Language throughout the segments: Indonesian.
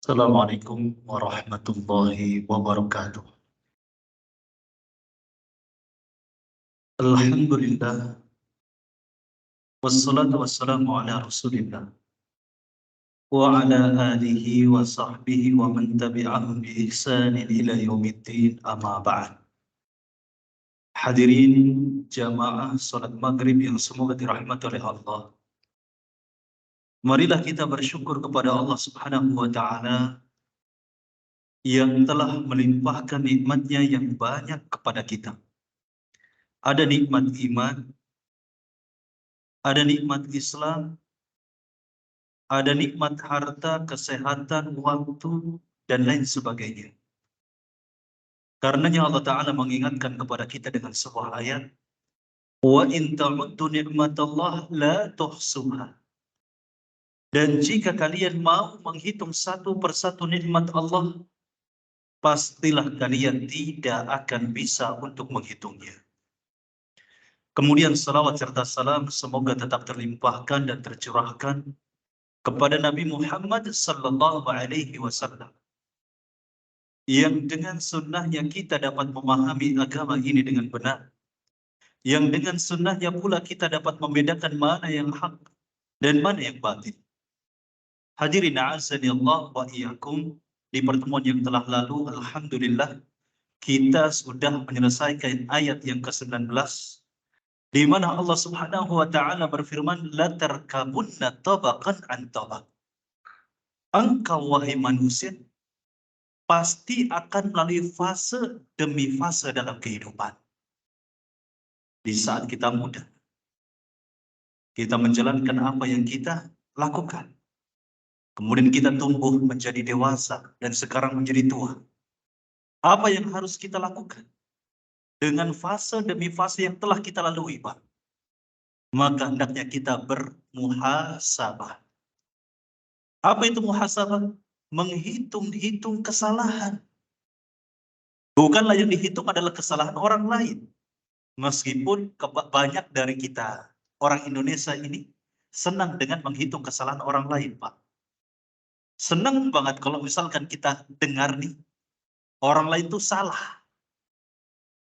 Assalamualaikum warahmatullahi wabarakatuh. Alhamdulillah, wassalatu wassalamu ala rasulillah, wa ala alihi wa sahbihi wa man tabi'ahum bi ihsanin ila yaumiddin amma ba'd. Hadirin jamaah salat maghrib yang semoga dirahmati oleh Allah. Marilah kita bersyukur kepada Allah Subhanahu wa ta'ala yang telah melimpahkan nikmatnya yang banyak kepada kita. Ada nikmat iman, ada nikmat Islam, ada nikmat harta, kesehatan, waktu, dan lain sebagainya. Karenanya Allah Ta'ala mengingatkan kepada kita dengan sebuah ayat, wa in ta'uddu ni'matallah la tuhsuha. Dan jika kalian mau menghitung satu persatu nikmat Allah, pastilah kalian tidak akan bisa untuk menghitungnya. Kemudian salawat serta salam semoga tetap terlimpahkan dan tercurahkan kepada Nabi Muhammad sallallahu alaihi wasallam, yang dengan sunnahnya kita dapat memahami agama ini dengan benar, yang dengan sunnahnya pula kita dapat membedakan mana yang hak dan mana yang batil. Hadirin a'azzani Allah wa iyyakum, di pertemuan yang telah lalu alhamdulillah kita sudah menyelesaikan ayat yang ke-19 di mana Allah Subhanahu wa taala berfirman, la tarkabunna tabaqan an tabaq. Engkau wahai manusia pasti akan melalui fase demi fase dalam kehidupan. Di saat kita muda, kita menjalankan apa yang kita lakukan. Kemudian kita tumbuh menjadi dewasa dan sekarang menjadi tua. Apa yang harus kita lakukan? Dengan fase demi fase yang telah kita lalui, Pak. Maka hendaknya kita bermuhasabah. Apa itu muhasabah? Menghitung-hitung kesalahan. Bukanlah yang dihitung adalah kesalahan orang lain. Meskipun banyak dari kita, orang Indonesia ini, senang dengan menghitung kesalahan orang lain, Pak. Senang banget kalau misalkan kita dengar nih, orang lain itu salah.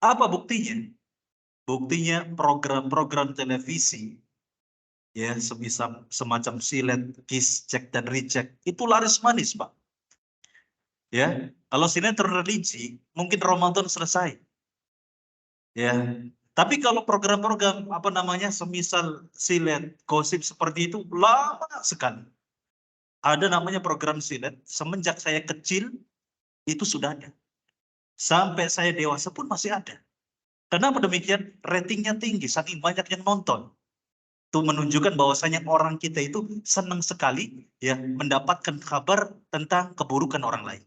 Apa buktinya? Buktinya program-program televisi, ya, semacam silet, kiss, cek, dan recheck, itu laris manis, Pak. Ya, kalau sinetron religi, mungkin Ramadan selesai. Ya, tapi kalau program-program semisal silet, gosip seperti itu lama sekali. Ada namanya program silet, semenjak saya kecil itu sudah ada. Sampai saya dewasa pun masih ada. Kenapa demikian? Ratingnya tinggi, saking banyak yang nonton. Itu menunjukkan bahwasanya orang kita itu senang sekali ya mendapatkan kabar tentang keburukan orang lain.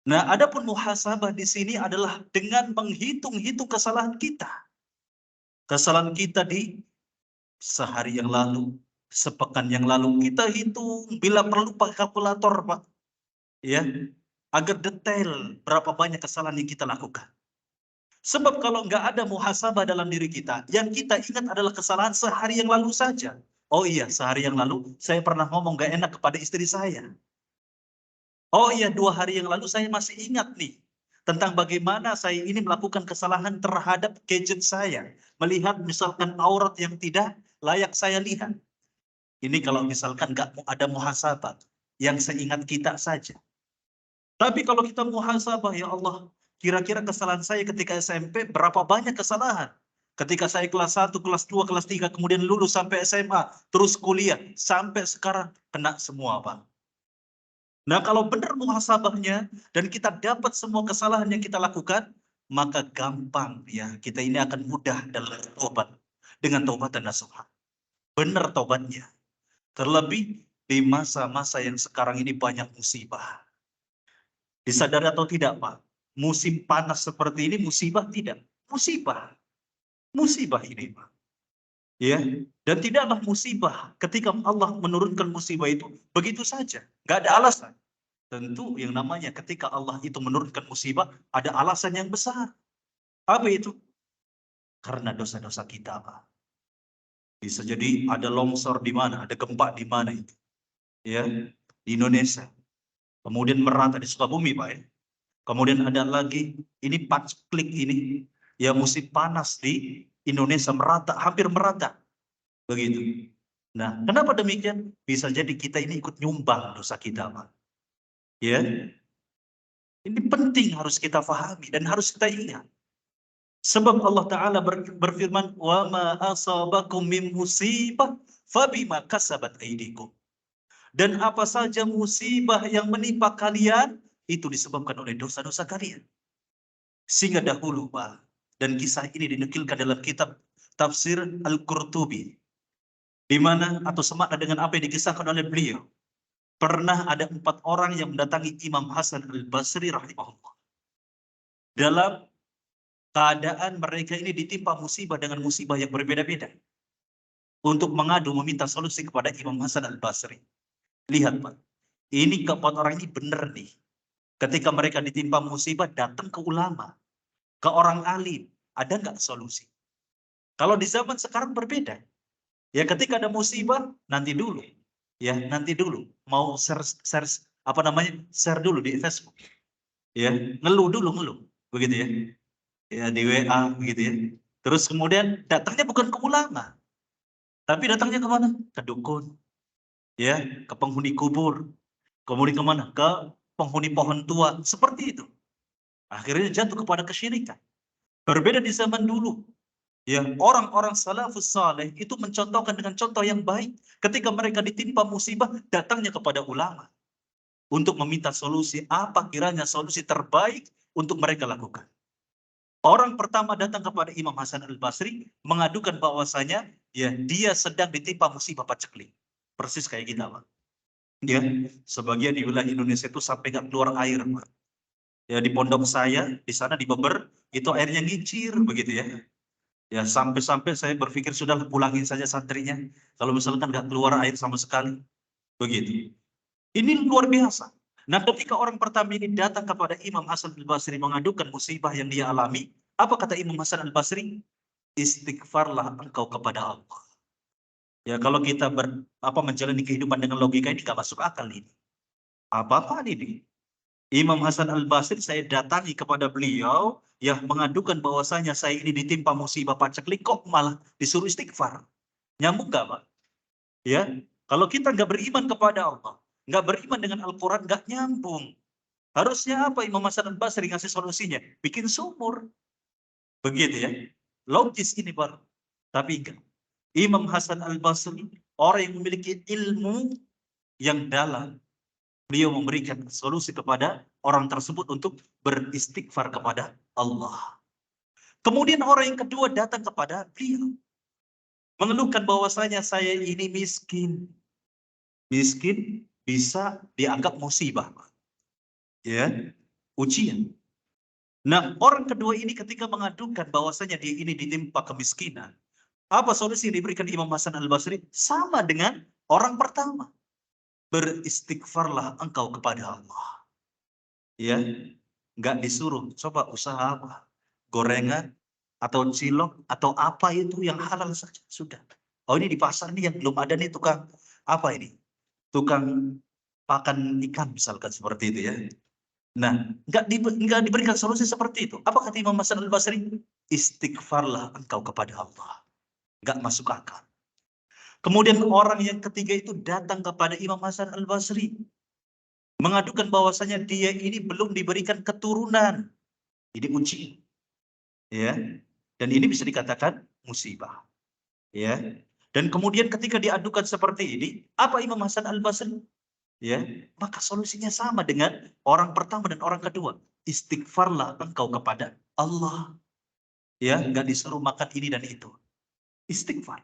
Nah, adapun muhasabah di sini adalah dengan menghitung-hitung kesalahan kita. Kesalahan kita di sehari yang lalu, sepekan yang lalu, kita hitung bila perlu pakai kalkulator, Pak. Ya, agar detail berapa banyak kesalahan yang kita lakukan. Sebab kalau nggak ada muhasabah dalam diri kita, yang kita ingat adalah kesalahan sehari yang lalu saja. Oh iya, sehari yang lalu saya pernah ngomong nggak enak kepada istri saya. Oh iya, 2 hari yang lalu saya masih ingat nih tentang bagaimana saya ini melakukan kesalahan terhadap gadget saya. Melihat misalkan aurat yang tidak layak saya lihat. Ini kalau misalkan nggak ada muhasabah, yang seingat kita saja. Tapi kalau kita muhasabah, ya Allah, kira-kira kesalahan saya ketika SMP berapa banyak kesalahan? Ketika saya kelas 1, kelas 2, kelas 3, kemudian lulus sampai SMA, terus kuliah, sampai sekarang kena semua, Pak. Nah, kalau benar muhasabahnya dan kita dapat semua kesalahan yang kita lakukan, maka gampang ya, kita ini akan mudah dalam tobat dengan taubat dan nasuha. Benar taubatnya. Terlebih di masa-masa yang sekarang ini banyak musibah. Disadari atau tidak, Pak? Musim panas seperti ini musibah tidak? Musibah. Musibah ini, Pak. Ya, dan tidaklah musibah ketika Allah menurunkan musibah itu begitu saja, nggak ada alasan. Tentu yang namanya ketika Allah itu menurunkan musibah ada alasan yang besar. Apa itu? Karena dosa-dosa kita, Pak. Bisa jadi ada longsor di mana, ada gempa di mana itu. Ya, di Indonesia. kemudian merata di Sukabumi, Pak ya. Kemudian ada lagi, ini paceklik ini, ya musim panas di Indonesia merata, hampir merata. Begitu. Nah, kenapa demikian? Bisa jadi kita ini ikut nyumbang dosa kita, Pak. Ya, ini penting harus kita pahami dan harus kita ingat. Sebab Allah Ta'ala berfirman, wa ma asabakum min musibah fabima kasabat aydikum. Dan apa saja musibah yang menimpa kalian, itu disebabkan oleh dosa-dosa kalian. Sehingga dahulu, Pak, dan kisah ini dinukilkan dalam kitab Tafsir Al-Qurtubi, di mana atau semakna dengan apa yang dikisahkan oleh beliau. Pernah ada 4 orang yang mendatangi Imam Hasan Al-Basri rahimahullah. Dalam keadaan mereka ini ditimpa musibah dengan musibah yang berbeda-beda. Untuk mengadu meminta solusi kepada Imam Hasan Al-Basri. Lihat, Pak, ini keempat orang ini benar nih. Ketika mereka ditimpa musibah, datang ke ulama, ke orang alim. Ada nggak solusi? Kalau di zaman sekarang berbeda. Ya ketika ada musibah, nanti dulu. Ya, nanti dulu. Mau share apa namanya? Share dulu di Facebook. Ya, ngeluh dulu, ngeluh. Begitu ya. Ya di WA begitu ya. Terus kemudian datangnya bukan ke ulama. Tapi datangnya ke mana? Ke dukun. Ya, ke penghuni kubur. Kemudian kemana? Ke penghuni pohon tua. Seperti itu. Akhirnya jatuh kepada kesyirikan. Berbeda di zaman dulu. Ya, orang-orang salafus saleh itu mencontohkan dengan contoh yang baik. Ketika mereka ditimpa musibah, datangnya kepada ulama untuk meminta solusi. Apa kiranya solusi terbaik untuk mereka lakukan? Orang pertama datang kepada Imam Hasan Al-Basri mengadukan bahwasanya ya dia sedang ditimpa musibah paceklik. Persis kayak kita, Pak. Ya, sebagian di wilayah Indonesia itu sampai nggak keluar air, Pak. Ya di pondok saya di sana di Beber itu airnya ngicir begitu ya. Ya sampai-sampai saya berpikir sudah pulangin saja santrinya. Kalau misalkan nggak keluar air sama sekali. Begitu. Ini luar biasa. Nah ketika orang pertama ini datang kepada Imam Hasan Al-Basri mengadukan musibah yang dia alami. Apa kata Imam Hasan Al-Basri? Istighfarlah engkau kepada Allah. Ya kalau kita menjalani kehidupan dengan logika ini nggak masuk akal ini. Apa-apaan ini? Imam Hasan Al-Basri saya datangi kepada beliau yang mengadukan bahwasanya saya ini ditimpa musibah paceklik kok malah disuruh istighfar. Nyambung nggak, Pak? Ya, kalau kita nggak beriman kepada Allah, nggak beriman dengan Al-Quran, nggak nyambung. Harusnya apa Imam Hasan Al-Basri ngasih solusinya? Bikin sumur. Begitu ya. Logis ini, Pak. Tapi enggak. Imam Hasan Al-Basri, orang yang memiliki ilmu yang dalam, beliau memberikan solusi kepada orang tersebut untuk beristighfar kepada Allah. Kemudian orang yang kedua datang kepada beliau. Mengeluhkan bahwasanya saya ini miskin. Miskin bisa dianggap musibah. Ya, ujian. Nah, orang kedua ini ketika mengadukan bahwasanya dia ini ditimpa kemiskinan. Apa solusi yang diberikan Imam Hasan Al-Basri? Sama dengan orang pertama. Beristighfarlah engkau kepada Allah. Ya, nggak disuruh coba usaha apa, gorengan atau cilok atau apa itu yang halal saja sudah. Oh ini di pasar nih yang belum ada nih tukang apa ini, tukang pakan ikan misalkan seperti itu ya. Nah, nggak diberikan solusi seperti itu. Apa kata Imam Hasan Al-Basri? Istighfarlah engkau kepada Allah. Nggak masuk akal. Kemudian orang yang ketiga itu datang kepada Imam Hasan Al-Basri mengadukan bahwasanya dia ini belum diberikan keturunan. Ini ujian. Ya. Dan ini bisa dikatakan musibah. Ya. Dan kemudian ketika diadukan seperti ini, apa Imam Hasan Al-Basri? Ya, maka solusinya sama dengan orang pertama dan orang kedua. Istighfarlah engkau kepada Allah. Ya, nggak disuruh makan ini dan itu. Istighfar.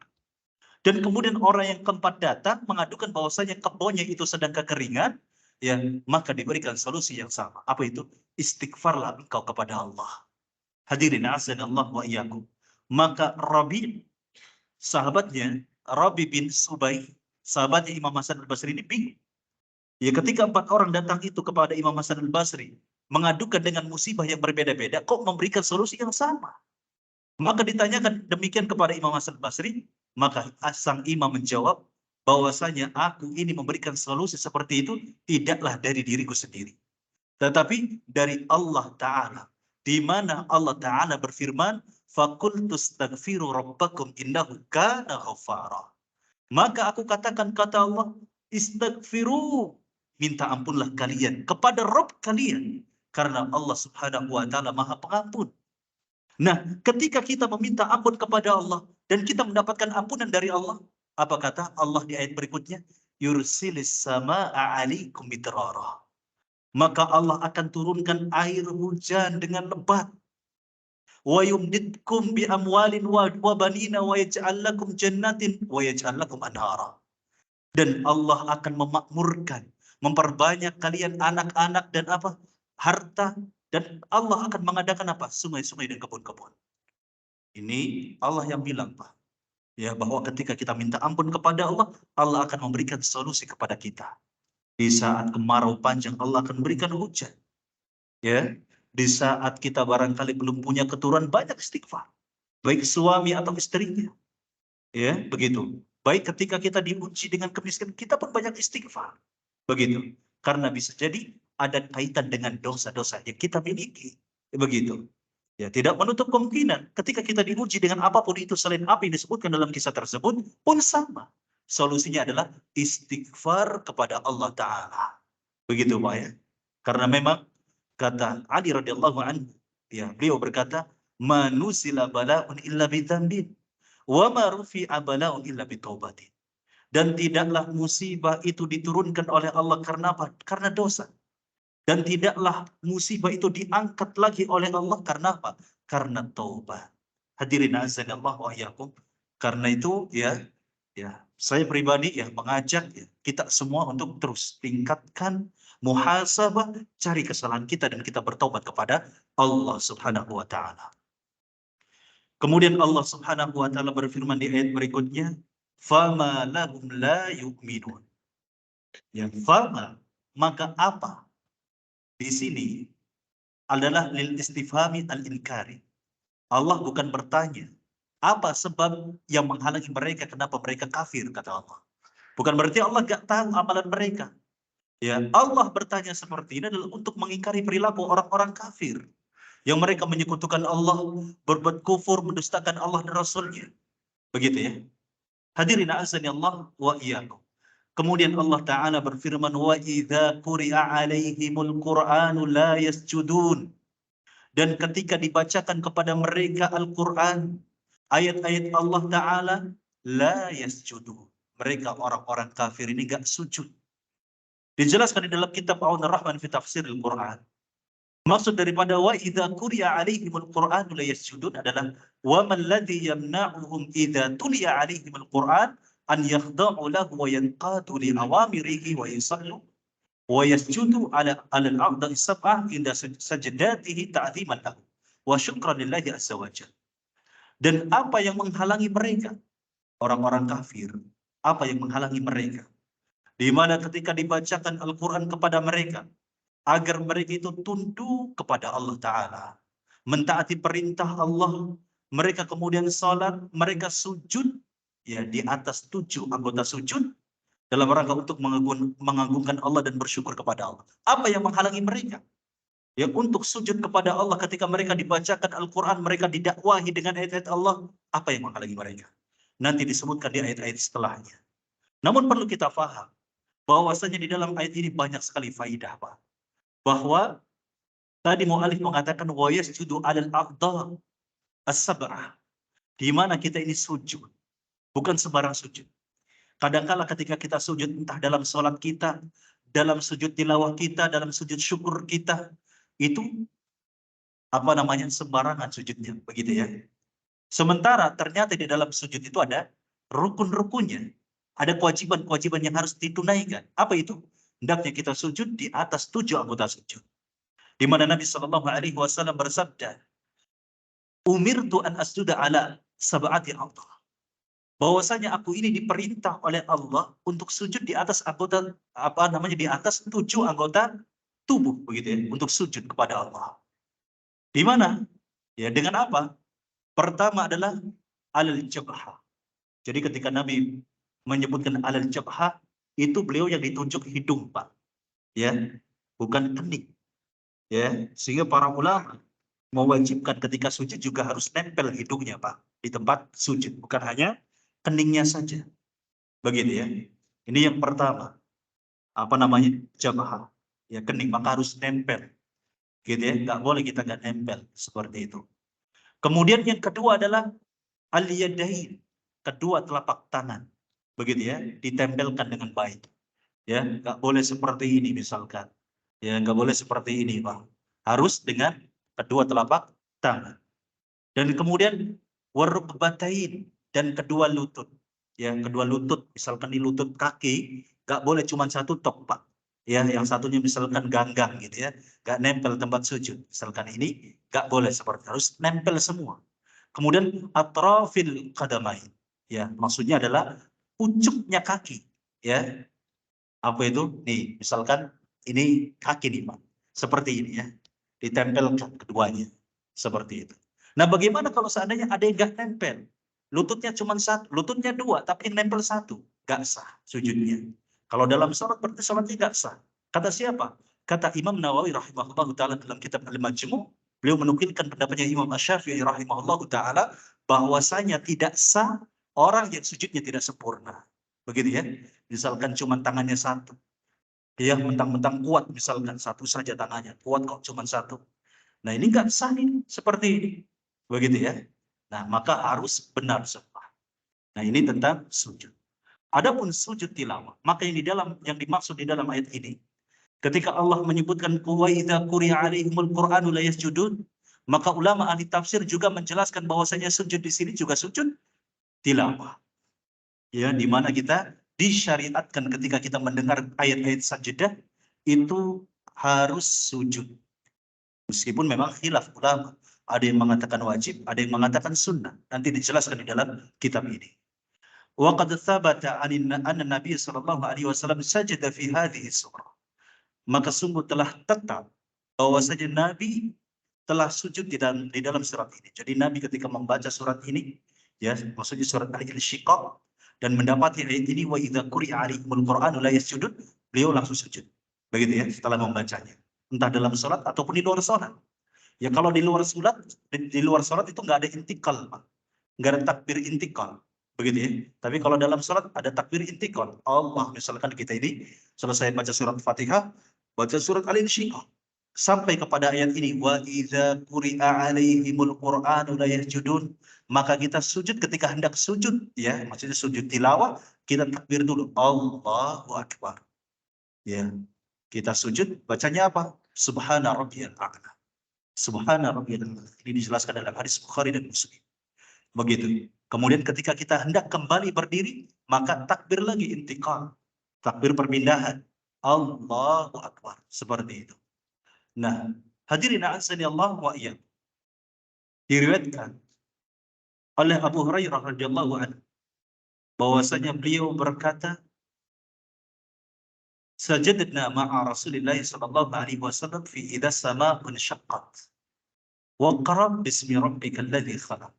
Dan kemudian orang yang keempat datang mengadukan bahwasanya kebunnya itu sedang kekeringan, ya, maka diberikan solusi yang sama. Apa itu? Istighfarlah engkau kepada Allah. Hadirin azanallah wa iyyakum. Maka Rabi, sahabatnya Rabi bin Subay, sahabatnya Imam Hasan Al-Basri ini bingung. Ya ketika 4 orang datang itu kepada Imam Hasan Al-Basri mengadukan dengan musibah yang berbeda-beda, kok memberikan solusi yang sama? Maka ditanyakan demikian kepada Imam Hasan Al-Basri, maka sang imam menjawab, bahwasanya aku ini memberikan solusi seperti itu tidaklah dari diriku sendiri, tetapi dari Allah Ta'ala. Di mana Allah Ta'ala berfirman, فَقُلْتُ اسْتَغْفِرُوا رَبَّكُمْ إِنَّهُ كَانَ غَفَّارًا. Maka aku katakan, kata Allah, istaghfiru, minta ampunlah kalian kepada Rabb kalian, karena Allah Subhanahu wa Ta'ala Maha Pengampun. Nah, ketika kita meminta ampun kepada Allah dan kita mendapatkan ampunan dari Allah, apa kata Allah di ayat berikutnya? Yursilis samaa'a 'alaikum midrara. Maka Allah akan turunkan air hujan dengan lebat. Wa yumditkum bi amwalin wa banina wa yaj'al lakum jannatin wa yaj'al lakum anhara. Dan Allah akan memakmurkan, memperbanyak kalian anak-anak dan apa? Harta, dan Allah akan mengadakan apa? Sungai-sungai dan kebun-kebun. Ini Allah yang bilang, Pak. Ya, bahwa ketika kita minta ampun kepada Allah, Allah akan memberikan solusi kepada kita. Di saat kemarau panjang, Allah akan memberikan hujan. Ya, di saat kita barangkali belum punya keturunan, banyak istighfar, baik suami atau istrinya. Ya, begitu. Baik ketika kita diuji dengan kemiskinan, kita pun banyak istighfar. Begitu. Karena bisa jadi ada kaitan dengan dosa-dosa yang kita miliki. Begitu. Ya, tidak menutup kemungkinan ketika kita diuji dengan apapun itu selain apa yang disebutkan dalam kisah tersebut pun sama. Solusinya adalah istighfar kepada Allah Ta'ala. Begitu Pak ya. Karena memang kata Ali radhiyallahu anhu, ya, beliau berkata, "Manusila bala'un illa bitambin, wa ma rufi'a bala'un illa bitaubatin." Dan tidaklah musibah itu diturunkan oleh Allah karena apa? Karena dosa. Dan tidaklah musibah itu diangkat lagi oleh Allah karena apa? Karena taubat. Hadirin azanillah wa iyyakum. Karena itu ya saya pribadi ya mengajak ya, kita semua untuk terus tingkatkan muhasabah, cari kesalahan kita dan kita bertobat kepada Allah Subhanahu wa taala. Kemudian Allah Subhanahu wa taala berfirman di ayat berikutnya, "Fama lahum la yu'minun." Ya, fama, maka apa? Di sini adalah lil istifhami al-inkari. Allah bukan bertanya, apa sebab yang menghalangi mereka, kenapa mereka kafir, kata Allah. Bukan berarti Allah gak tahu amalan mereka. Ya, Allah bertanya seperti ini adalah untuk mengingkari perilaku orang-orang kafir. Yang mereka menyekutukan Allah, berbuat kufur, mendustakan Allah dan Rasulnya. Begitu ya. Hadirin azani Allah wa iyyakum. Kemudian Allah Ta'ala berfirman, wa idza quri'a alaihimul qur'anu la yasjudun. Dan ketika dibacakan kepada mereka Al-Quran, ayat-ayat Allah Ta'ala, la yasjudu. Mereka orang-orang kafir ini gak sujud. Dijelaskan di dalam kitab Aun Ar-Rahman fi Tafsir Al-Quran. Maksud daripada wa idza quri'a alaihimul Qur'anu la yasjudun adalah wa man ladzi yamna'uhum idza tuliya alaihimul Qur'an an yakhda'u lahu wa yanqadu li awamirihi wa yusallu wa yasjudu ala al-a'dha'i sab'ah inda sajdatihi ta'dhiman lahu wa syukran lillahi azza wa jalla. Dan apa yang menghalangi mereka? Orang-orang kafir. Apa yang menghalangi mereka? Di mana ketika dibacakan Al-Quran kepada mereka, agar mereka itu tunduk kepada Allah Ta'ala, mentaati perintah Allah, mereka kemudian salat, mereka sujud, ya di atas 7 anggota sujud, dalam rangka untuk mengagungkan Allah dan bersyukur kepada Allah. Apa yang menghalangi mereka? Ya, untuk sujud kepada Allah ketika mereka dibacakan Al-Quran, mereka didakwahi dengan ayat-ayat Allah, apa yang menghalangi mereka? Nanti disebutkan di ayat-ayat setelahnya. Namun perlu kita paham, bahwasanya di dalam ayat ini banyak sekali faidah, Pak. Bahwa tadi mu'alif mengatakan wa yasjudu 'alal a'dha' as-sab'ah. Di mana kita ini sujud, bukan sembarang sujud. Kadangkala ketika kita sujud, entah dalam sholat kita, dalam sujud tilawah kita, dalam sujud syukur kita, itu apa namanya sembarangan sujudnya, begitu ya. Sementara ternyata di dalam sujud itu ada rukun-rukunnya, ada kewajiban-kewajiban yang harus ditunaikan. Apa itu? Hendaknya kita sujud di atas 7 anggota sujud. Di mana Nabi Shallallahu Alaihi Wasallam bersabda, "Umirtu an asjuda ala sab'ati a'dha." Bahwasanya aku ini diperintah oleh Allah untuk sujud di atas anggota di atas 7 anggota tubuh, begitu ya, untuk sujud kepada Allah. Di mana? Ya, dengan apa? Pertama adalah al-jabhah. Jadi ketika Nabi menyebutkan alal jabhah, itu beliau yang ditunjuk hidung, Pak. Ya, bukan kening. Ya, sehingga para ulama mewajibkan ketika sujud juga harus nempel hidungnya, Pak, di tempat sujud, bukan hanya keningnya saja. Begitu ya. Ini yang pertama. Apa namanya? Jabhah. Ya, kening, maka harus nempel. Gitu ya, nggak boleh kita nggak nempel seperti itu. Kemudian yang kedua adalah al-yadain, kedua telapak tangan, begitu ya, ditempelkan dengan baik. Ya, nggak boleh seperti ini misalkan. Ya, nggak boleh seperti ini, Pak. Harus dengan kedua telapak tangan. Dan kemudian warukbatain, dan kedua lutut. Ya, kedua lutut, misalkan di lutut kaki, nggak boleh cuma satu tok, Pak. Ya, yang satunya misalkan ganggang gitu ya, nggak nempel tempat sujud. Misalkan ini nggak boleh seperti, harus nempel semua. Kemudian atrafil qadamain. Ya, maksudnya adalah pucuknya kaki. Ya, apa itu? Nih, misalkan ini kaki nih, Pak. Seperti ini ya. Ditempelkan keduanya. Seperti itu. Nah, bagaimana kalau seandainya ada yang nggak nempel? Lututnya cuma satu, lututnya dua, tapi yang nempel satu. Nggak sah sujudnya. Kalau dalam sholat, berarti sholatnya nggak sah. Kata siapa? Kata Imam Nawawi rahimahullah ta'ala dalam kitab Al-Majmu'. Beliau menukilkan pendapatnya Imam Asy-Syafi'i rahimahullah ta'ala bahwasanya tidak sah orang yang sujudnya tidak sempurna. Begitu ya. Misalkan cuma tangannya satu. Dia mentang-mentang kuat, misalkan satu saja tangannya. Kuat kok cuma satu. Nah, ini nggak sah nih, seperti ini. Begitu ya. Nah, maka harus benar semua. Nah, ini tentang sujud. Adapun sujud tilawah, maka yang dimaksud di dalam ayat ini, ketika Allah menyebutkan wa idza quri'a 'alaihimul qur'anu la yasjudun, maka ulama ahli tafsir juga menjelaskan bahwasanya sujud di sini juga sujud tilawah. Ya, di mana kita disyariatkan ketika kita mendengar ayat-ayat sajadah itu harus sujud. Meskipun memang khilaf ulama, ada yang mengatakan wajib, ada yang mengatakan sunnah. Nanti dijelaskan di dalam kitab ini. Wa qad thabata anna Nabi sallallahu alaihi wasallam sajada fi hadhihi surah. Maka sungguh telah tetap bahwasanya Nabi telah sujud di dalam surat ini. Jadi Nabi ketika membaca surat ini, ya, maksudnya surat Al-Insyiqaq, dan mendapati ayat ini wa idza quri'a 'alaihimul qur'anu la yasjudun, beliau langsung sujud. Begitu ya, setelah membacanya. Entah dalam salat ataupun di luar salat. Ya, kalau di luar salat, di luar salat itu nggak ada intikal, Pak. Nggak ada takbir intikal. Begitu ya. Tapi kalau dalam salat ada takbir intikal. Allah, misalkan kita ini selesai baca surat Fatihah, baca surat Al-Insyiqaq, sampai kepada ayat ini wa idza quri'a 'alaihimul qur'anu la yasjudun, maka kita sujud ketika hendak sujud, ya, maksudnya sujud tilawah, kita takbir dulu, Allahu akbar. Ya. Kita sujud, bacanya apa? Subhana rabbiyal a'la. Subhana rabbiyal a'la. Ini dijelaskan dalam hadis Bukhari dan Muslim. Begitu. Kemudian ketika kita hendak kembali berdiri, maka takbir lagi intiqal. Takbir perpindahan. Allahu akbar. Seperti itu. Nah, hadirin a'azzani Allah wa iyyakum. Diriwayatkan oleh Abu Hurairah radhiyallahu anhu bahwasanya beliau berkata, sajadna ma'a Rasulillah sallallahu alaihi wasallam fi idza sama'un syaqqat wa qra bismi rabbikal ladzi khalaq.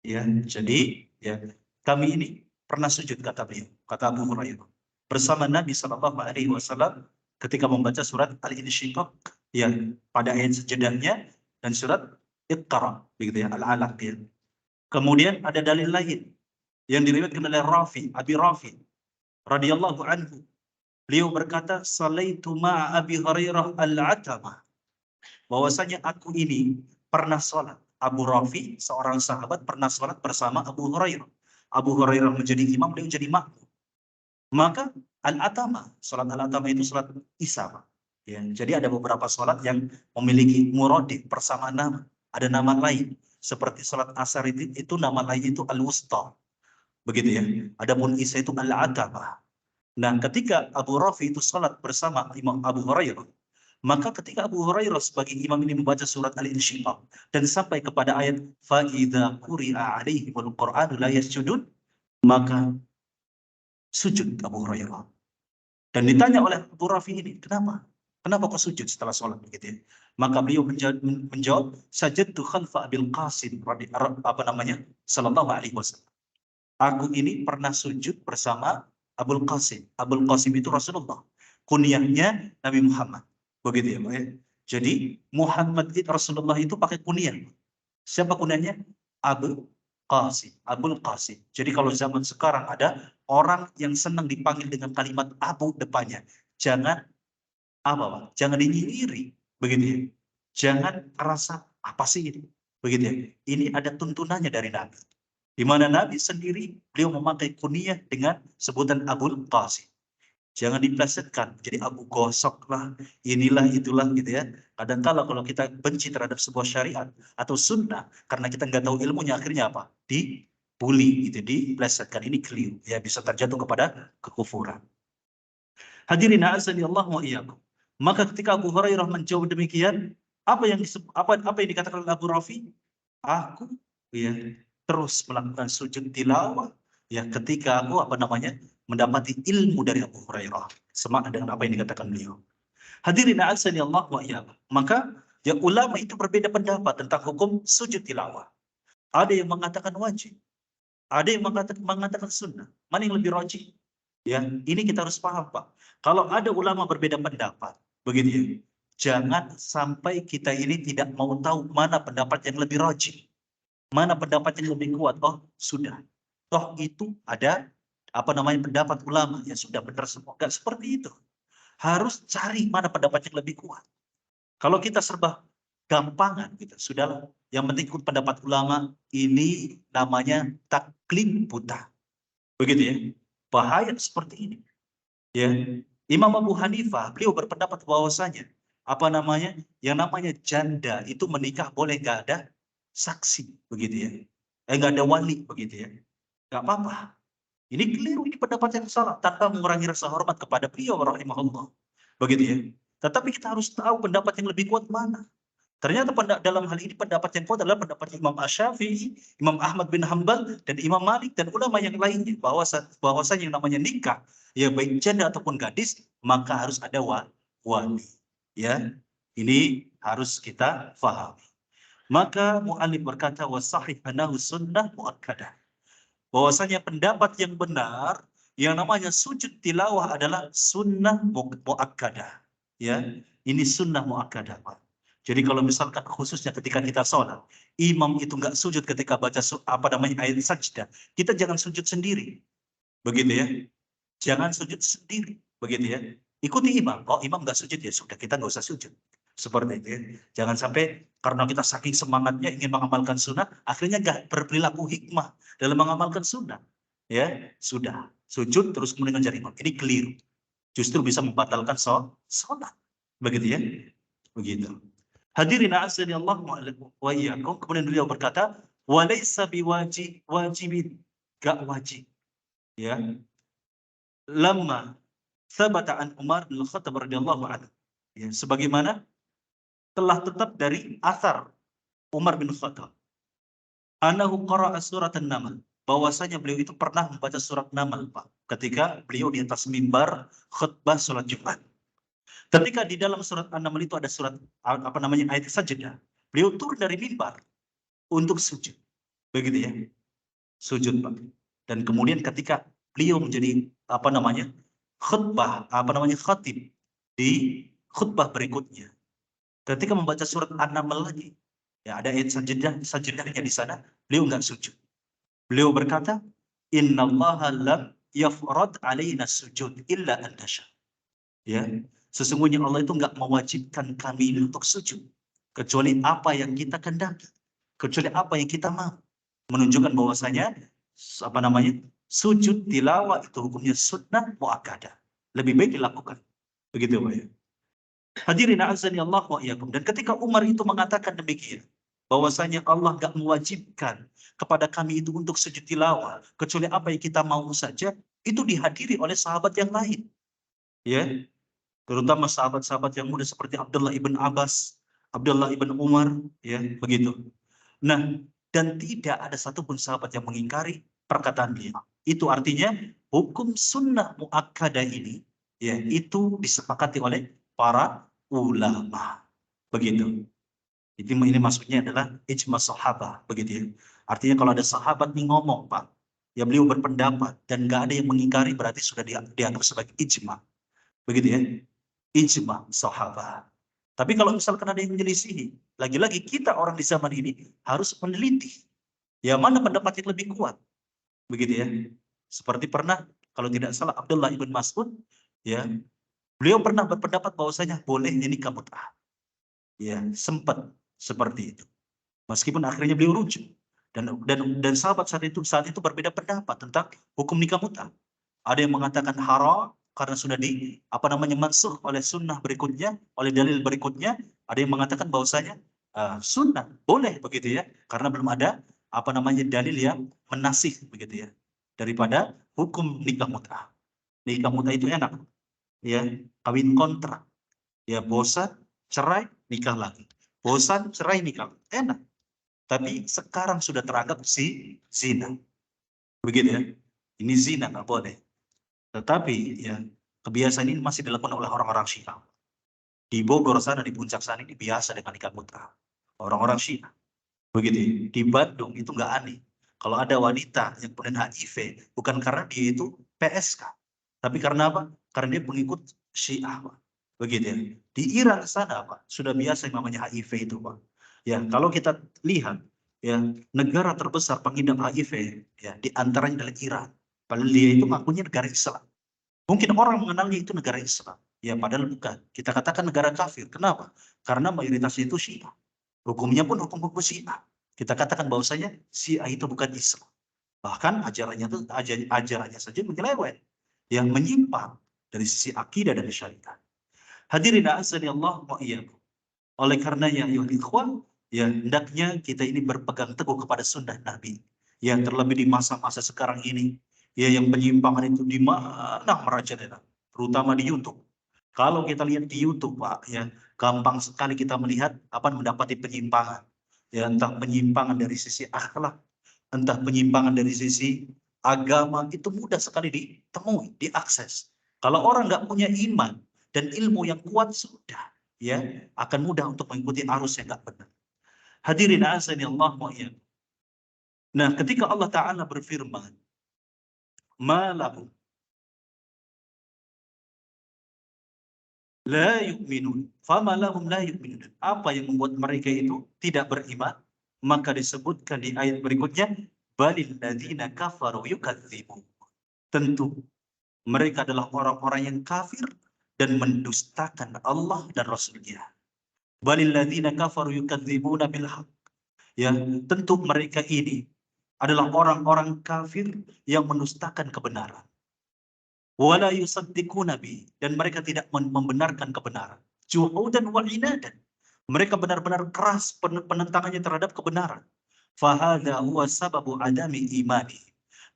Ya, jadi ya, kami ini pernah sujud, kata beliau, kata Abu Hurairah, bersama Nabi sallallahu alaihi wasallam ketika membaca surat Al-Insyiqaq, ya, pada ayat sejadahnya, dan surat Iqra, begitu ya, Al-Alaq ya. Kemudian ada dalil lain yang diriwayatkan oleh Abi Rafi radhiyallahu anhu. Beliau berkata, "Salaitu ma'a Abi Hurairah al-'atama." Bahwasanya aku ini pernah sholat. Abu Rafi, seorang sahabat, pernah sholat bersama Abu Hurairah. Abu Hurairah menjadi imam, beliau jadi makmum. Maka al-'atama, sholat al-'atama itu sholat Isya, Pak. Ya, jadi ada beberapa sholat yang memiliki muradif persamaan nama. Ada nama lain. Seperti sholat asar itu nama lain itu al-wusta. Begitu ya. Adapun Isya itu al-'atama. Nah, ketika Abu Rafi itu sholat bersama Imam Abu Hurairah, maka ketika Abu Hurairah sebagai imam ini membaca surat Al-Insyiqaq dan sampai kepada ayat fa idza quri'a 'alaihimul qur'anu la yasjudun, maka sujud Abu Hurairah. Dan ditanya oleh Abu Rafi ini, kenapa? Kenapa kau sujud setelah sholat, begitu ya? Maka beliau menjawab, sajadtu khalfa Abil Qasim sallallahu alaihi wasallam. Aku ini pernah sujud bersama Abul Qasim. Abul Qasim itu Rasulullah. Kunyahnya Nabi Muhammad. Begitu ya, Pak ya. Jadi Muhammad itu Rasulullah itu pakai kunyah. Siapa kunyahnya? Abul Qasim. Abul Qasim. Jadi kalau zaman sekarang ada orang yang senang dipanggil dengan kalimat Abu depannya, jangan apa, Pak? Jangan dinyinyirin. Begitu ya. Jangan rasa apa sih ini? Begitu ya. Ini ada tuntunannya dari Nabi. Di mana Nabi sendiri beliau memakai kunyah dengan sebutan Abul Qasim. Jangan diplesetkan jadi Abu Gosok lah, inilah itulah gitu ya. Kadangkala kalau kita benci terhadap sebuah syariat atau sunnah karena kita nggak tahu ilmunya, akhirnya apa? Dibully gitu, diplesetkan. Ini keliru ya, bisa terjatuh kepada kekufuran. Hadirin azani Allah wa iyyakum. Maka ketika Abu Hurairah menjawab demikian, apa yang dikatakan oleh Abu Rafi? Aku ya terus melakukan sujud tilawah ya ketika aku mendapati ilmu dari Abu Hurairah. Semakna dengan apa yang dikatakan beliau. Hadirin azani Allah wa iyyakum. Maka ya ulama itu berbeda pendapat tentang hukum sujud tilawah. Ada yang mengatakan wajib, ada yang mengatakan sunnah. Mana yang lebih rajih? Ya, ini kita harus paham, Pak. Kalau ada ulama berbeda pendapat, begitu ya, jangan sampai kita ini tidak mau tahu mana pendapat yang lebih rajih, mana pendapat yang lebih kuat. Oh, sudah. Toh itu ada pendapat ulama, ya sudah benar semua. Enggak seperti itu. Harus cari mana pendapat yang lebih kuat. Kalau kita serba gampangan gitu, sudahlah. Yang penting ikut pendapat ulama, ini namanya taklid buta. Begitu ya. Bahaya seperti ini. Ya. Imam Abu Hanifah, beliau berpendapat bahwasanya yang namanya janda itu menikah boleh nggak ada saksi, begitu ya. Nggak ada wali, begitu ya. Nggak apa-apa. Ini keliru, ini pendapat yang salah tanpa mengurangi rasa hormat kepada beliau rahimahullah. Begitu ya. Tetapi kita harus tahu pendapat yang lebih kuat mana. Ternyata dalam hal ini pendapat yang kuat adalah pendapat Imam Asy-Syafi'i, Imam Ahmad bin Hanbal, dan Imam Malik dan ulama yang lainnya, bahwasanya yang namanya nikah, ya baik janda ataupun gadis, maka harus ada wali. Ya, ini harus kita fahami. Maka mu'allif berkata wasahih anahu sunnah muakkadah. Bahwasanya pendapat yang benar, yang namanya sujud tilawah adalah sunnah muakkadah. Ya, ini sunnah muakkadah, Pak. Jadi kalau misalkan khususnya ketika kita sholat, imam itu nggak sujud ketika baca ayat sajdah, kita jangan sujud sendiri, begitu ya. Jangan sujud sendiri, begitu ya. Ikuti imam. Oh, imam nggak sujud, ya sudah, kita nggak usah sujud. Seperti itu ya. Jangan sampai karena kita saking semangatnya ingin mengamalkan sunnah, akhirnya nggak berperilaku hikmah dalam mengamalkan sunnah. Ya, sudah. Sujud terus kemudian mencari imam. Ini keliru. Justru bisa membatalkan sholat. Begitu ya. Begitu. Hadirin azani Allah wa iyyakum. Kemudian beliau berkata, walaysa wajibin, gak wajib. Ya. Lama sabata an Umar bin Khattab radhiyallahu anhu. Ya, sebagaimana telah tetap dari asar Umar bin Khattab. Anahu qara'a surat An-Naml. Bahwasanya beliau itu pernah membaca surat Naml, Pak, ketika beliau di atas mimbar khutbah salat Jumat. Ketika di dalam surat An-Naml itu ada surat ayat sajdah. Beliau turun dari mimbar untuk sujud. Begitu ya. Sujud, Pak. Dan kemudian ketika beliau menjadi khatib di khutbah berikutnya. Ketika membaca surat An-Naml lagi, ya ada ayat sajdahnya di sana, beliau enggak sujud. Beliau berkata, "Innallaha lam yafrad alaina sujud illa an tasha." Ya, sesungguhnya Allah itu enggak mewajibkan kami untuk sujud kecuali apa yang kita kehendaki, kecuali apa yang kita mau. Menunjukkan bahwasanya sujud tilawah itu hukumnya sunnah muakkadah. Lebih baik dilakukan. Begitu, Pak ya. Hadirin azani Allah wa iyyakum. Dan ketika Umar itu mengatakan demikian, bahwasanya Allah enggak mewajibkan kepada kami itu untuk sujud tilawah kecuali apa yang kita mau saja, itu dihadiri oleh sahabat yang lain. Ya, terutama sahabat-sahabat yang muda seperti Abdullah ibn Abbas, Abdullah ibn Umar, ya, begitu. Nah, dan tidak ada satupun sahabat yang mengingkari perkataan beliau. Itu artinya hukum sunnah muakkadah ini, ya, itu disepakati oleh para ulama. Begitu. Ini maksudnya adalah ijma sahabat, begitu ya. Artinya kalau ada sahabat nih ngomong, Pak, ya beliau berpendapat dan nggak ada yang mengingkari, berarti sudah dianggap sebagai ijma. Begitu ya, ijma sahabat. Tapi kalau misalkan ada yang menyelisihi, lagi-lagi kita orang di zaman ini harus meneliti ya mana pendapat yang lebih kuat. Begitu ya. Seperti pernah, kalau tidak salah Abdullah ibn Mas'ud, ya, beliau pernah berpendapat bahwasanya bolehnya nikah mut'ah. Ya, sempat seperti itu. Meskipun akhirnya beliau rujuk. Dan sahabat saat itu berbeda pendapat tentang hukum nikah mut'ah. Ada yang mengatakan haram karena sudah mansuh oleh sunnah berikutnya, oleh dalil berikutnya. Ada yang mengatakan bahwasanya sunnah boleh begitu ya, karena belum ada dalil yang menasih begitu ya, daripada hukum nikah mut'ah. Nikah mut'ah itu enak ya, kawin kontrak ya, bosan cerai nikah lagi, bosan cerai nikah, enak. Tapi sekarang sudah teranggap zina begitu ya, ini zina nggak boleh. Tetapi ya, kebiasaan ini masih dilakukan oleh orang-orang Syiah. Di Bogor sana, di puncak sana ini biasa dengan nikah mut'ah orang-orang Syiah. Begitu. Di Bandung itu nggak aneh. Kalau ada wanita yang punya HIV, bukan karena dia itu PSK, tapi karena apa? Karena dia pengikut Syiah, Pak. Begitu ya. Di Iran sana, Pak, sudah biasa yang namanya HIV itu, Pak. Ya, kalau kita lihat, ya, negara terbesar pengidap HIV, ya, di antaranya adalah Iran. Padahal dia itu ngakunya negara Islam. Mungkin orang mengenalnya itu negara Islam. Ya, padahal bukan. Kita katakan negara kafir. Kenapa? Karena mayoritasnya itu Syiah. Hukumnya pun hukum-hukum Syiah. Kita katakan bahwasanya Syiah itu bukan Islam. Bahkan ajarannya saja menyeleweng, yang menyimpang dari sisi akidah dan syariat. Hadirin azani Allah wa iyyakum. Oleh karenanya ya ikhwan, ya hendaknya kita ini berpegang teguh kepada sunnah Nabi. Ya, terlebih di masa-masa sekarang ini, ya, yang penyimpangan itu di mana merajalela, terutama di YouTube. Kalau kita lihat di YouTube, Pak, ya, gampang sekali kita melihat apa mendapati penyimpangan. Ya, entah penyimpangan dari sisi akhlak, entah penyimpangan dari sisi agama, itu mudah sekali ditemui, diakses. Kalau orang nggak punya iman dan ilmu yang kuat, sudah, ya, akan mudah untuk mengikuti arus yang nggak benar. Hadirin azani Allah wa iyyakum. Nah, ketika Allah Ta'ala berfirman, ma lahum la yu'minun, fama lahum la yu'minun. Apa yang membuat mereka itu tidak beriman? Maka disebutkan di ayat berikutnya, balil ladzina kafaru yukadzibun. Tentu mereka adalah orang-orang yang kafir dan mendustakan Allah dan Rasul-Nya. Balil ladzina kafaru yukadzibuna bil haqq. Ya, tentu mereka ini adalah orang-orang kafir yang mendustakan kebenaran. Wala yusaddiquna bi, dan mereka tidak membenarkan kebenaran. Juhudan wa inadan. Mereka benar-benar keras penentangannya terhadap kebenaran. Fahadha huwa sababu adami imani.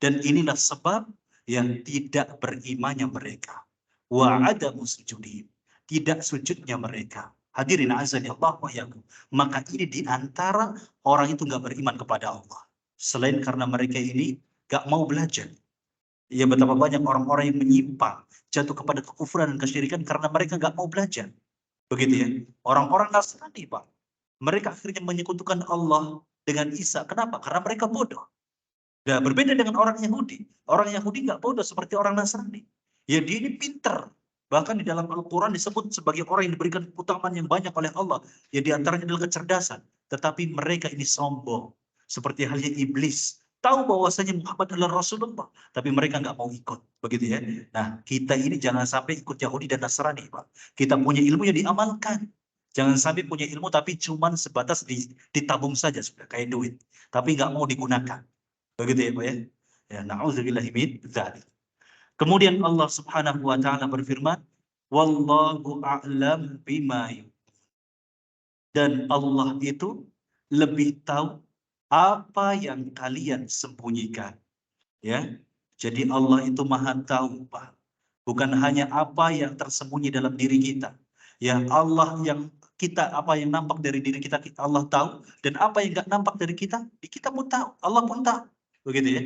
Dan inilah sebab yang tidak berimannya mereka. Wa adamu sujudi, tidak sujudnya mereka. Hadirin azan ya Allah wa yakum. Maka ini diantara orang itu nggak beriman kepada Allah. Selain karena mereka ini nggak mau belajar. Ya, betapa banyak orang-orang yang menyimpang, jatuh kepada kekufuran dan kesyirikan karena mereka nggak mau belajar. Begitu ya. Orang-orang Nasrani, Pak, mereka akhirnya menyekutukan Allah dengan Isa. Kenapa? Karena mereka bodoh. Nah, berbeda dengan orang Yahudi. Orang Yahudi nggak bodoh seperti orang Nasrani. Ya, dia ini pinter. Bahkan di dalam Al-Quran disebut sebagai orang yang diberikan keutamaan yang banyak oleh Allah. Ya, di antaranya adalah kecerdasan. Tetapi mereka ini sombong. Seperti halnya iblis. Tahu bahwasanya Muhammad adalah Rasulullah. Tapi mereka nggak mau ikut. Begitu ya. Nah, kita ini jangan sampai ikut Yahudi dan Nasrani, Pak. Kita punya ilmunya diamalkan. Jangan sampai punya ilmu tapi cuman sebatas ditabung saja, sudah kayak duit. Tapi nggak mau digunakan. Begitu ya, Pak ya. Ya, na'udzubillahi min dzalik. Kemudian Allah Subhanahu wa taala berfirman, wallahu a'lam bima yu'minun. Dan Allah itu lebih tahu apa yang kalian sembunyikan. Ya. Jadi Allah itu Maha tahu, Pak. Bukan hanya apa yang tersembunyi dalam diri kita. Ya, Allah yang apa yang nampak dari diri kita, Allah tahu, dan apa yang nggak nampak dari kita pun tahu, Allah pun tahu. Begitu ya.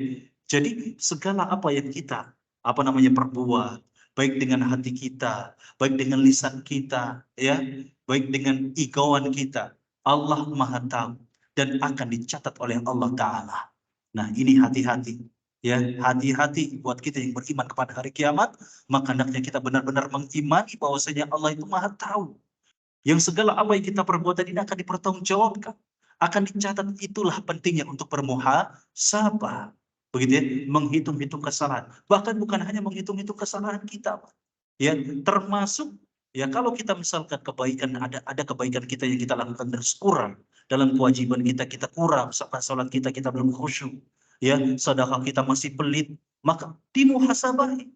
Jadi segala apa yang kita perbuat, baik dengan hati kita, baik dengan lisan kita, ya, baik dengan igauan kita, Allah Maha tahu dan akan dicatat oleh Allah Ta'ala. Nah, ini hati-hati. Ya, hati-hati buat kita yang beriman kepada hari kiamat, maka hendaknya kita benar-benar mengimani bahwasanya Allah itu Maha tahu. Yang segala apa yang kita perbuat ini akan dipertanggungjawabkan, akan dicatat. Itulah pentingnya untuk bermuhasabah. Begitu ya, menghitung-hitung kesalahan. Bahkan bukan hanya menghitung-hitung kesalahan kita, Pak. Ya, termasuk ya kalau kita misalkan kebaikan, ada kebaikan kita yang kita lakukan terus kurang dalam kewajiban kita, kita kurang, misalkan sholat kita belum khusyuk, ya, sedekah kita masih pelit, maka dimuhasabahi.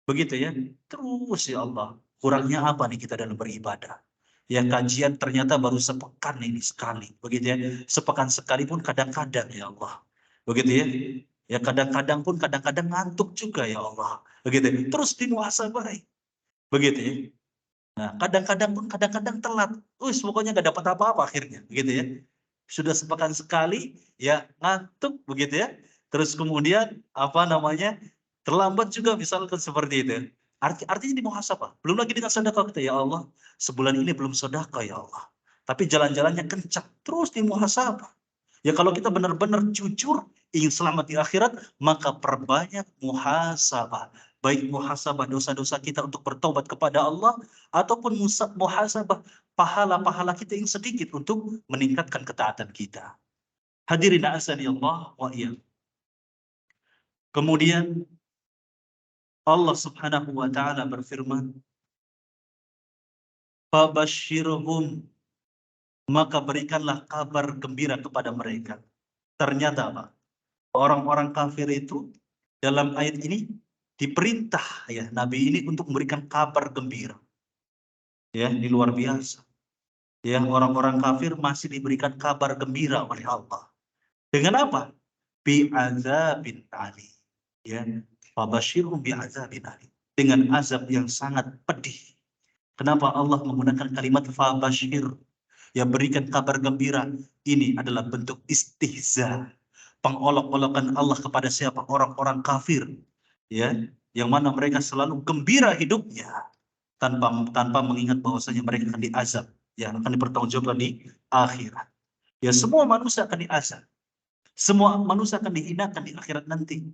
Begitu ya. Terus ya Allah, kurangnya apa nih kita dalam beribadah? Ya, kajian ternyata baru sepekan ini sekali. Begitu ya. Sepekan sekali pun kadang-kadang ya Allah. Begitu ya. Ya kadang-kadang pun kadang-kadang ngantuk juga ya Allah. Begitu ya. Terus dimuhasabahi. Begitu ya. Nah, kadang-kadang pun kadang-kadang telat. Pokoknya nggak dapat apa-apa akhirnya. Begitu ya. Sudah sepekan sekali ya ngantuk begitu ya. Terus kemudian apa namanya? Terlambat juga misalkan seperti itu. Artinya dimuhasabah. Belum lagi dengan sedekah kita, ya Allah, sebulan ini belum sedekah ya Allah. Tapi jalan-jalannya kencang, terus dimuhasabah. Ya kalau kita benar-benar jujur ingin selamat di akhirat, maka perbanyak muhasabah. Baik muhasabah dosa-dosa kita untuk bertobat kepada Allah, ataupun muhasabah pahala-pahala kita yang sedikit untuk meningkatkan ketaatan kita. Hadirin azani Allah wa iyyakum. Kemudian Allah Subhanahu wa taala berfirman, "Fabashshirhum," maka berikanlah kabar gembira kepada mereka. Ternyata apa? Orang-orang kafir itu dalam ayat ini diperintah ya Nabi ini untuk memberikan kabar gembira. Ya, ini luar biasa. Ya, orang-orang kafir masih diberikan kabar gembira oleh Allah. Dengan apa? Bi'adzabin ali. Ya, fabashshirhum bi'adzabin ali. Dengan azab yang sangat pedih. Kenapa Allah menggunakan kalimat fabashir? Ya, berikan kabar gembira. Ini adalah bentuk istihza. Pengolok-olokan Allah kepada siapa? Orang-orang kafir. Ya, yang mana mereka selalu gembira hidupnya tanpa tanpa mengingat bahwasanya mereka akan diazab, ya, akan dipertanggungjawabkan di akhirat. Ya, semua manusia akan diazab. Semua manusia akan dihinakan di akhirat nanti.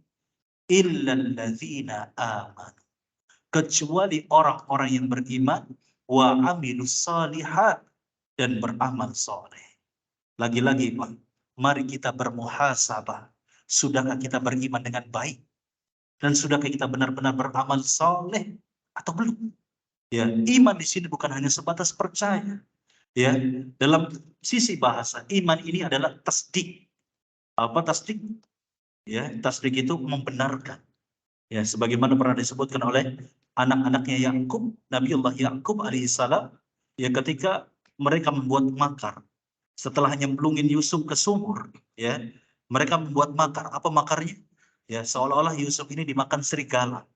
Illal ladzina amanu, kecuali orang-orang yang beriman wa amilus solihat, dan beramal soleh. Lagi-lagi Pak, mari kita bermuhasabah. Sudahkah kita beriman dengan baik? Dan sudahkah kita benar-benar beramal soleh atau belum? Ya, iman di sini bukan hanya sebatas percaya. Ya, dalam sisi bahasa, iman ini adalah tasdik. Apa tasdik? Ya, tasdik itu membenarkan. Ya, sebagaimana pernah disebutkan oleh anak-anaknya Yakub, Nabiullah Yakub alaihissalam, ya ketika mereka membuat makar setelah nyemplungin Yusuf ke sumur, ya mereka membuat makar. Apa makarnya? Ya, seolah-olah Yusuf ini dimakan serigala,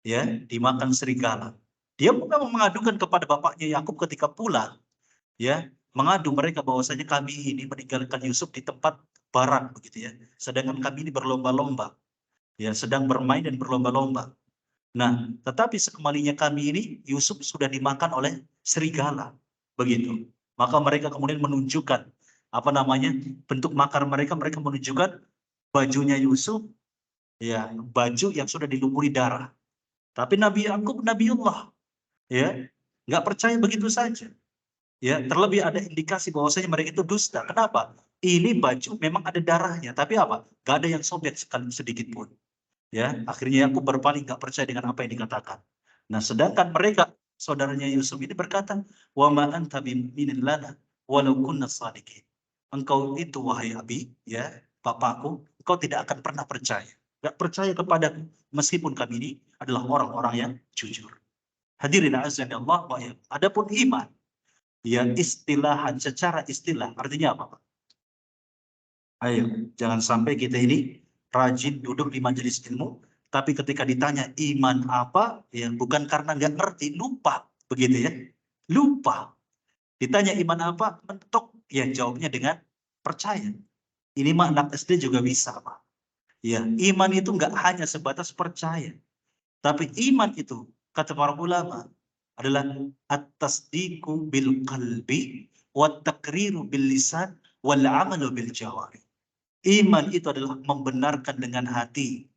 ya dimakan serigala. Dia memang mengadukan kepada bapaknya Yakub ketika pulang, ya mengadu mereka bahwasanya kami ini meninggalkan Yusuf di tempat barat begitu ya, sedangkan kami ini berlomba-lomba, ya sedang bermain dan berlomba-lomba. Nah, tetapi sekembalinya kami ini Yusuf sudah dimakan oleh serigala, begitu. Maka mereka kemudian menunjukkan apa namanya bentuk makar mereka, mereka menunjukkan bajunya Yusuf, ya baju yang sudah dilumuri darah. Tapi Nabi Yakub, Nabiullah, ya nggak percaya begitu saja. Ya, terlebih ada indikasi bahwasanya mereka itu dusta. Kenapa? Ini baju memang ada darahnya, tapi apa? Gak ada yang sobek sekali sedikit pun. Ya, akhirnya Yakub berpaling, nggak percaya dengan apa yang dikatakan. Nah, sedangkan mereka saudaranya Yusuf ini berkata, "Wa ma anta bimu'minin lana walau kunna shadiqin." Engkau itu wahai Abi, ya, bapakku, engkau tidak akan pernah percaya. Nggak percaya kepadaku meskipun kami ini adalah orang-orang yang jujur. Hadirin azan Allah wa ya. Adapun iman, ya istilahan secara istilah artinya apa, Pak? Ayo, jangan sampai kita ini rajin duduk di majelis ilmu, tapi ketika ditanya iman apa, ya bukan karena nggak ngerti, lupa, begitu ya, lupa. Ditanya iman apa, mentok, ya jawabnya dengan percaya. Ini mah anak SD juga bisa, Pak. Ya, iman itu nggak hanya sebatas percaya, tapi iman itu kata para ulama adalah at-tasdiqu bil qalbi wa taqriru bil lisan wal amalu bil jawari. Iman itu adalah membenarkan dengan hati,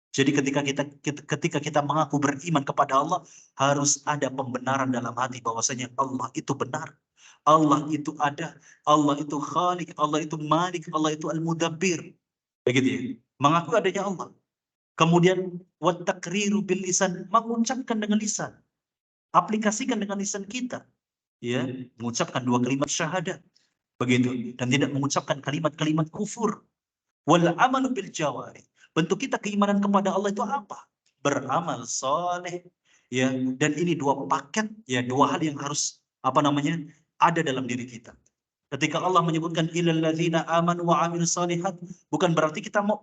Jadi ketika kita mengaku beriman kepada Allah, harus ada pembenaran dalam hati bahwasanya Allah itu benar, Allah itu ada, Allah itu Khalik, Allah itu Malik, Allah itu Al-Mudabbir. Begitu ya. Mengaku adanya Allah. Kemudian wat takriru bil lisan, mengucapkan dengan lisan. Aplikasikan dengan lisan kita, ya, mengucapkan 2 kalimat syahadat. Begitu, dan tidak mengucapkan kalimat-kalimat kufur. Wal amalu bil jawari. Bentuk kita keimanan kepada Allah itu apa? Beramal soleh. Ya, dan ini 2 paket, ya, 2 hal yang harus ada dalam diri kita. Ketika Allah menyebutkan ilal ladzina amanu wa amilus solihat, bukan berarti kita mau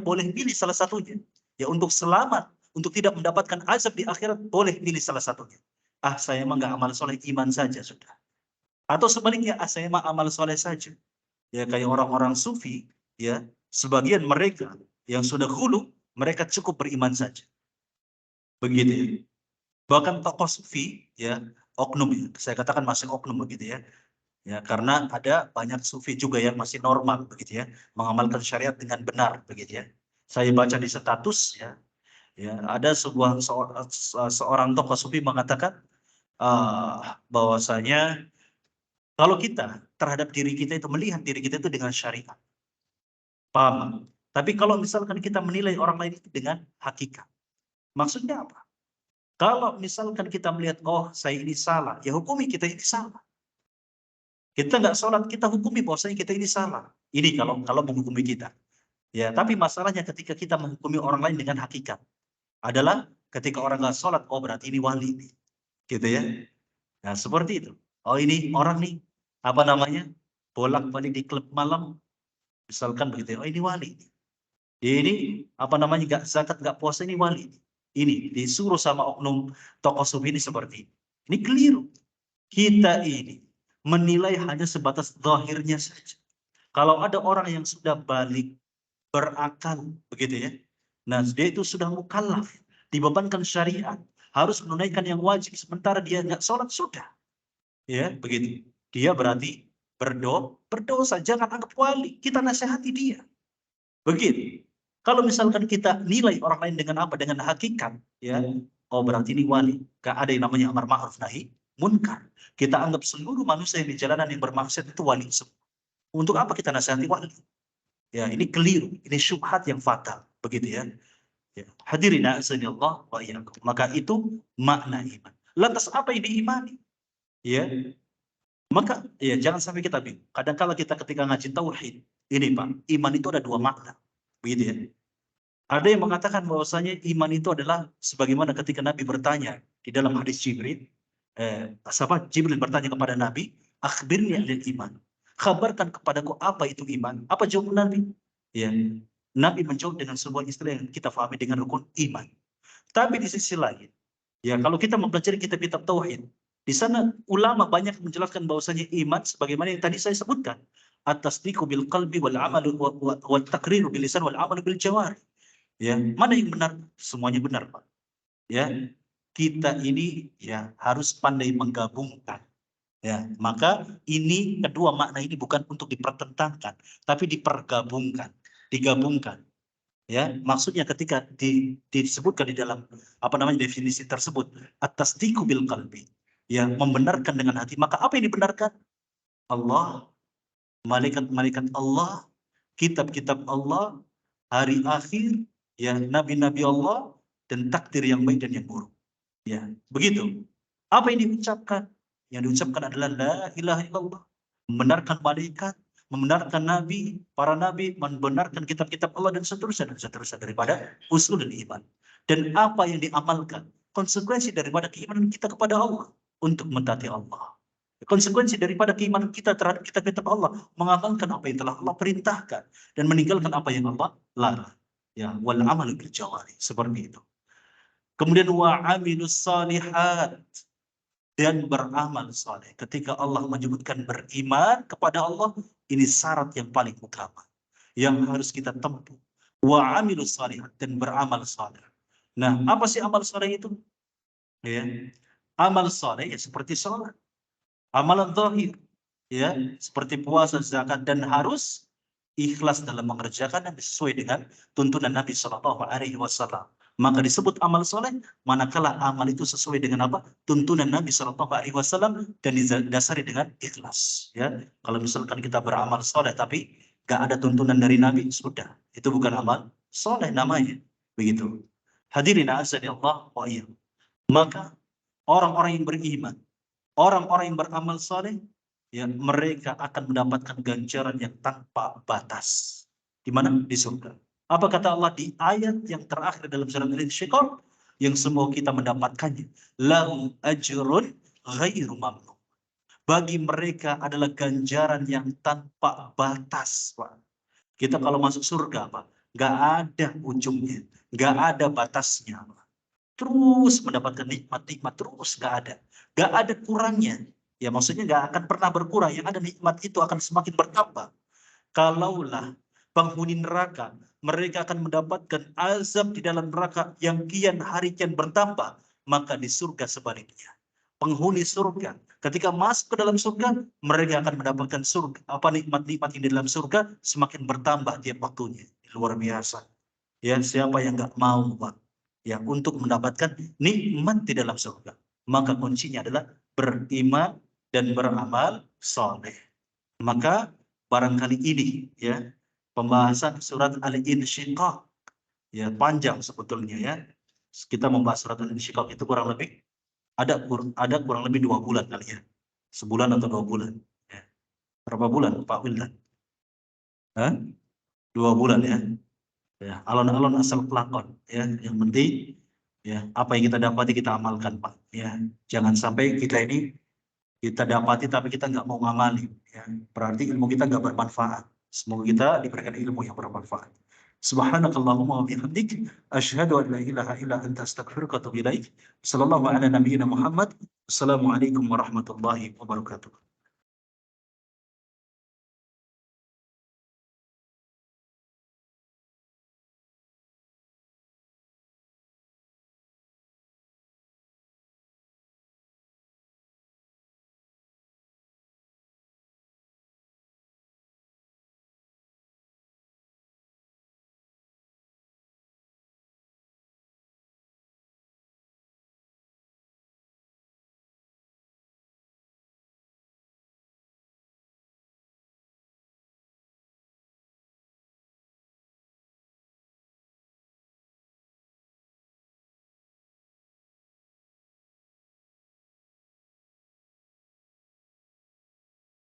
boleh pilih salah satunya. Ya, untuk selamat, untuk tidak mendapatkan azab di akhirat, boleh pilih salah satunya. Ah, saya mah nggak amal soleh, iman saja sudah. Atau sebaliknya, ah, saya mah amal soleh saja. Ya, kayak orang-orang sufi, ya, sebagian mereka yang sudah hulu, mereka cukup beriman saja. Begitu ya. Bahkan tokoh sufi, ya, oknum ya, saya katakan masih oknum begitu ya. Ya, karena ada banyak sufi juga yang masih normal begitu ya, mengamalkan syariat dengan benar begitu ya. Saya baca di status ya, ada seorang tokoh sufi mengatakan bahwasanya kalau kita terhadap diri kita itu melihat diri kita itu dengan syariat. Paham? Tapi kalau misalkan kita menilai orang lain itu dengan hakikat. Maksudnya apa? Kalau misalkan kita melihat, oh saya ini salah, ya hukumi kita ini salah. Kita nggak sholat, kita hukumi bahwasanya kita ini salah. Ini kalau menghukumi kita. Ya, tapi masalahnya ketika kita menghukumi orang lain dengan hakikat adalah ketika orang nggak sholat, oh berarti ini wali nih, gitu ya. Nah seperti itu. Oh ini orang nih, bolak-balik di klub malam, misalkan begitu. Oh ini wali. Ini nggak zakat, nggak puasa, ini wali. Ini disuruh sama oknum tokoh sufi ini seperti ini. Ini keliru. Kita ini menilai hanya sebatas zahirnya saja. Kalau ada orang yang sudah balik, berakal, begitu ya. Nah, dia itu sudah mukallaf, dibebankan syariat, harus menunaikan yang wajib, sementara dia nggak sholat sudah. Ya, begitu. Dia berarti berdosa, jangan anggap wali. Kita nasihati dia. Begitu. Kalau misalkan kita nilai orang lain dengan apa? Dengan hakikat, ya. Oh, berarti ini wali. Gak ada yang namanya amar ma'ruf nahi munkar. Kita anggap seluruh manusia yang di jalanan yang bermaksiat itu wali semua. Untuk apa kita nasihati wali? Ya, ini keliru. Ini syubhat yang fatal. Begitu ya. Ya. Hadirin Allah wa iyyakum. Maka itu makna iman. Lantas apa yang diimani? Ya. Maka ya jangan sampai kita bingung. Kadang-kala kita ketika ngaji tauhid, ini Pak, iman itu ada 2 makna. Begitu ya. Ada yang mengatakan bahwasanya iman itu adalah sebagaimana ketika Nabi bertanya di dalam hadis Jibril, Jibril bertanya kepada Nabi, akhbirni anil iman. Kabarkan kepadaku apa itu iman. Apa jawab Nabi? Ya, Nabi menjawab dengan sebuah istilah yang kita pahami dengan rukun iman. Tapi di sisi lain, ya kalau kita mempelajari kitab-kitab tauhid, di sana ulama banyak menjelaskan bahwasanya iman sebagaimana yang tadi saya sebutkan, at-tasdiqu bil qalbi wal amalu wal taqriru bil lisan wal amalu bil jawari. Ya, mana yang benar? Semuanya benar, Pak. Ya, kita ini ya harus pandai menggabungkan. Ya, maka ini kedua makna ini bukan untuk dipertentangkan, tapi dipergabungkan, digabungkan. Ya, maksudnya ketika disebutkan di dalam definisi tersebut, at-tasdiqu bil qalbi, ya, membenarkan dengan hati, maka apa yang dibenarkan? Allah, malaikat-malaikat Allah, kitab-kitab Allah, hari akhir, ya, nabi-nabi Allah, dan takdir yang baik dan yang buruk. Ya, begitu. Apa yang diucapkan? Yang diucapkan adalah la ilaha illallah. Membenarkan malaikat, membenarkan nabi, para nabi, membenarkan kitab-kitab Allah dan seterusnya daripada usul dan iman. Dan apa yang diamalkan? Konsekuensi daripada keimanan kita kepada Allah untuk mentaati Allah. Konsekuensi daripada keimanan kita terhadap kitab-kitab Allah, mengamalkan apa yang telah Allah perintahkan dan meninggalkan apa yang Allah larang. Ya, wal amalu bil jawari, seperti itu. Kemudian wa amilus salihat, dan beramal saleh. Ketika Allah menyebutkan beriman kepada Allah, ini syarat yang paling utama yang harus kita tempuh. Wa amilus salihat, dan beramal saleh. Nah, apa sih amal saleh itu? Ya. Amal saleh ya seperti salat. Amalan zahir, ya, seperti puasa, zakat, dan harus ikhlas dalam mengerjakan dan sesuai dengan tuntunan Nabi Shallallahu Alaihi Wasallam. Maka disebut amal soleh manakala amal itu sesuai dengan apa? Tuntunan Nabi Shallallahu Alaihi Wasallam dan didasari dengan ikhlas. Ya, kalau misalkan kita beramal soleh tapi gak ada tuntunan dari Nabi, sudah itu bukan amal soleh namanya. Begitu. Hadirin azza Allah wa iya. Maka orang-orang yang beriman, orang-orang yang beramal soleh, ya mereka akan mendapatkan ganjaran yang tanpa batas. Di mana? Di surga. Apa kata Allah di ayat yang terakhir dalam surat Al-Insyiqaq yang semua kita mendapatkannya? Lahum ajrun ghairu mamnun. Bagi mereka adalah ganjaran yang tanpa batas, Pak. Kita kalau masuk surga, Pak, nggak ada ujungnya, nggak ada batasnya, Pak. Terus mendapatkan nikmat-nikmat terus, nggak ada kurangnya. Ya maksudnya nggak akan pernah berkurang. Yang ada nikmat itu akan semakin bertambah. Kalaulah penghuni neraka, mereka akan mendapatkan azab di dalam neraka yang kian hari kian bertambah, maka di surga sebaliknya. Penghuni surga, ketika masuk ke dalam surga, mereka akan mendapatkan surga, apa nikmat-nikmat yang di dalam surga semakin bertambah tiap waktunya. Luar biasa. Ya, siapa yang nggak mau, Pak, ya untuk mendapatkan nikmat di dalam surga? Maka kuncinya adalah beriman dan beramal soleh. Maka barangkali ini ya pembahasan surat Al-Insyiqaq, ya panjang sebetulnya ya. Kita membahas surat Al-Insyiqaq itu kurang lebih ada kurang lebih 2 bulan kali ya. Sebulan atau 2 bulan. Ya. Berapa bulan Pak Wildan? Hah? 2 bulan ya. Ya, alon-alon asal pelakon ya. Yang penting ya apa yang kita dapati kita amalkan Pak. Ya, jangan sampai kita ini kita dapati tapi kita nggak mau ngamali. Ya. Berarti ilmu kita nggak bermanfaat. Semoga kita diberikan ilmu yang bermanfaat. Subhanakallahumma wa bihamdik asyhadu an la ilaha illa anta astaghfiruka wa atubu ilaik. Sallallahu ala nabiyyina Muhammad. Assalamualaikum warahmatullahi wabarakatuh.